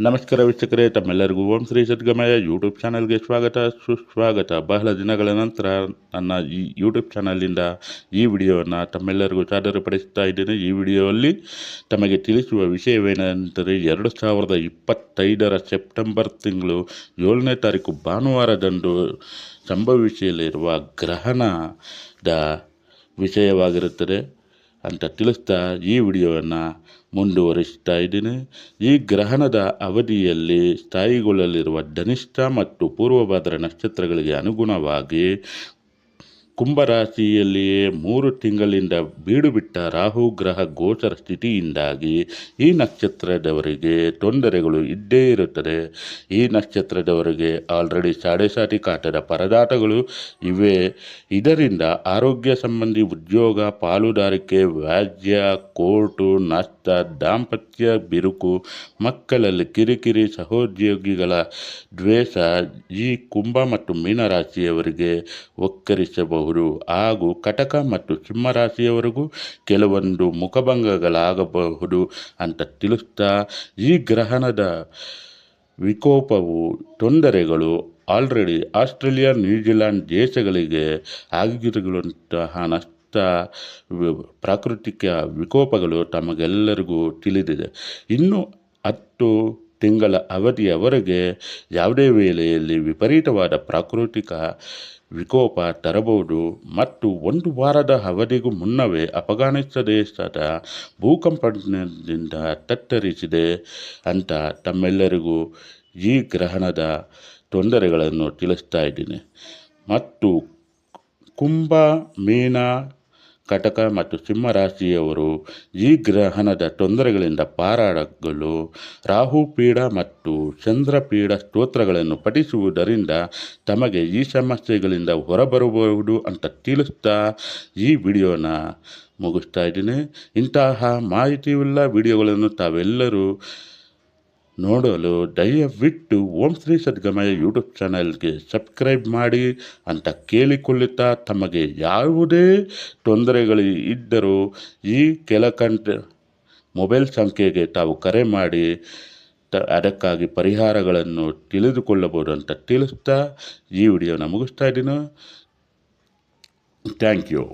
ನಮಸ್ಕಾರ ವೀಕ್ಷಕರೇ, ತಮ್ಮೆಲ್ಲರಿಗೂ ಓಂ ಶ್ರೀ ಸದ್ಗಮಯ ಯೂಟ್ಯೂಬ್ ಚಾನಲ್ಗೆ ಸ್ವಾಗತ ಸುಸ್ವಾಗತ. ಬಹಳ ದಿನಗಳ ನಂತರ ನನ್ನ ಈ ಯೂಟ್ಯೂಬ್ ಚಾನಲಿಂದ ಈ ವಿಡಿಯೋವನ್ನು ತಮ್ಮೆಲ್ಲರಿಗೂ ಸಾದರಪಡಿಸ್ತಾ ಇದ್ದೇನೆ. ಈ ವಿಡಿಯೋದಲ್ಲಿ ತಮಗೆ ತಿಳಿಸುವ ವಿಷಯವೇನೆಂದರೆ 2025 ಸೆಪ್ಟೆಂಬರ್ ತಿಂಗಳು 7ನೇ ತಾರೀಕು ಭಾನುವಾರದಂದು ಸಂಭವಿಸಲಿರುವ ಗ್ರಹಣದ ವಿಷಯವಾಗಿರುತ್ತದೆ ಅಂತ ತಿಳಿಸ್ತಾ ಈ ವಿಡಿಯೋವನ್ನು ಮುಂದುವರಿಸ್ತಾ ಇದ್ದೀನಿ. ಈ ಗ್ರಹಣದ ಅವಧಿಯಲ್ಲಿ ಸ್ಥಾಯಿಗೊಳ್ಳಲಿರುವ ಧನಿಷ್ಠ ಮತ್ತು ಪೂರ್ವಭಾದ್ರ ನಕ್ಷತ್ರಗಳಿಗೆ ಅನುಗುಣವಾಗಿ ಕುಂಭರಾಶಿಯಲ್ಲಿಯೇ 3 ತಿಂಗಳಿಂದ ಬೀಡುಬಿಟ್ಟ ರಾಹು ಗ್ರಹ ಗೋಚರ ಸ್ಥಿತಿಯಿಂದಾಗಿ ಈ ನಕ್ಷತ್ರದವರಿಗೆ ತೊಂದರೆಗಳು ಇದ್ದೇ ಇರುತ್ತದೆ. ಈ ನಕ್ಷತ್ರದವರಿಗೆ ಆಲ್ರೆಡಿ ಸಾಡೆ ಕಾಟದ ಪರದಾಟಗಳು ಇವೆ. ಇದರಿಂದ ಆರೋಗ್ಯ ಸಂಬಂಧಿ, ಉದ್ಯೋಗ, ಪಾಲುದಾರಿಕೆ, ವ್ಯಾಜ್ಯ, ಕೋರ್ಟು, ನಷ್ಟ, ದಾಂಪತ್ಯ ಬಿರುಕು, ಮಕ್ಕಳಲ್ಲಿ ಕಿರಿಕಿರಿ, ಸಹೋದ್ಯೋಗಿಗಳ ದ್ವೇಷ ಈ ಕುಂಭ ಮತ್ತು ಮೀನರಾಶಿಯವರಿಗೆ ಒಕ್ಕರಿಸಬಹುದು. ಹಾಗೂ ಕಟಕ ಮತ್ತು ಸಿಂಹರಾಶಿಯವರೆಗೂ ಕೆಲವೊಂದು ಮುಖಭಂಗಗಳಾಗಬಹುದು ಅಂತ ತಿಳಿಸ್ತಾ, ಈ ಗ್ರಹಣದ ವಿಕೋಪವು ತೊಂದರೆಗಳು ಆಲ್ರೆಡಿ ಆಸ್ಟ್ರೇಲಿಯಾ, ನ್ಯೂಜಿಲ್ಯಾಂಡ್ ದೇಶಗಳಿಗೆ ಆಗಿರುವಂತಹ ನಷ್ಟ, ಪ್ರಾಕೃತಿಕ ವಿಕೋಪಗಳು ತಮಗೆಲ್ಲರಿಗೂ ತಿಳಿದಿದೆ. ಇನ್ನು 10 ತಿಂಗಳ ಅವಧಿಯವರೆಗೆ ಯಾವುದೇ ವೇಳೆಯಲ್ಲಿ ವಿಪರೀತವಾದ ಪ್ರಾಕೃತಿಕ ವಿಕೋಪ ತರಬಹುದು. ಮತ್ತು 1 ವಾರದ ಅವಧಿಗೂ ಮುನ್ನವೇ ಅಫ್ಘಾನಿಸ್ತಾನ ದೇಶದ ಭೂಕಂಪದಿಂದ ತತ್ತರಿಸಿದೆ ಅಂತ ತಮ್ಮೆಲ್ಲರಿಗೂ ಈ ಗ್ರಹಣದ ತೊಂದರೆಗಳನ್ನು ತಿಳಿಸ್ತಾ ಇದ್ದೀನಿ. ಮತ್ತು ಕುಂಭ, ಮೀನ, ಕಟಕ ಮತ್ತು ಸಿಂಹರಾಶಿಯವರು ಈ ಗ್ರಹಣದ ತೊಂದರೆಗಳಿಂದ ಪಾರಾಗಲು ರಾಹುಪೀಡ ಮತ್ತು ಚಂದ್ರಪೀಡ ಸ್ತೋತ್ರಗಳನ್ನು ಪಠಿಸುವುದರಿಂದ ತಮಗೆ ಈ ಸಮಸ್ಯೆಗಳಿಂದ ಹೊರಬರಬಹುದು ಅಂತ ತಿಳಿಸ್ತಾ ಈ ವಿಡಿಯೋನ ಮುಗಿಸ್ತಾ ಇದ್ದೀನಿ. ಇಂತಹ ಮಾಹಿತಿಯುಳ್ಳ ವಿಡಿಯೋಗಳನ್ನು ತಾವೆಲ್ಲರೂ ನೋಡಲು ದಯವಿಟ್ಟು ಓಂ ಶ್ರೀ ಸದ್ಗಮಯ ಯೂಟ್ಯೂಬ್ ಚಾನಲ್ಗೆ ಸಬ್ಸ್ಕ್ರೈಬ್ ಮಾಡಿ ಅಂತ ಕೇಳಿಕೊಳ್ಳುತ್ತಾ, ತಮಗೆ ಯಾವುದೇ ತೊಂದರೆಗಳು ಇದ್ದರೂ ಈ ಕೆಳಕಂಡ ಮೊಬೈಲ್ ಸಂಖ್ಯೆಗೆ ತಾವು ಕರೆ ಮಾಡಿ ಅದಕ್ಕಾಗಿ ಪರಿಹಾರಗಳನ್ನು ತಿಳಿದುಕೊಳ್ಳಬಹುದು ಅಂತ ತಿಳಿಸ್ತಾ ಈ ವಿಡಿಯೋನ ಮುಗಿಸ್ತಾ ಇದ್ದೀನಿ. Thank you.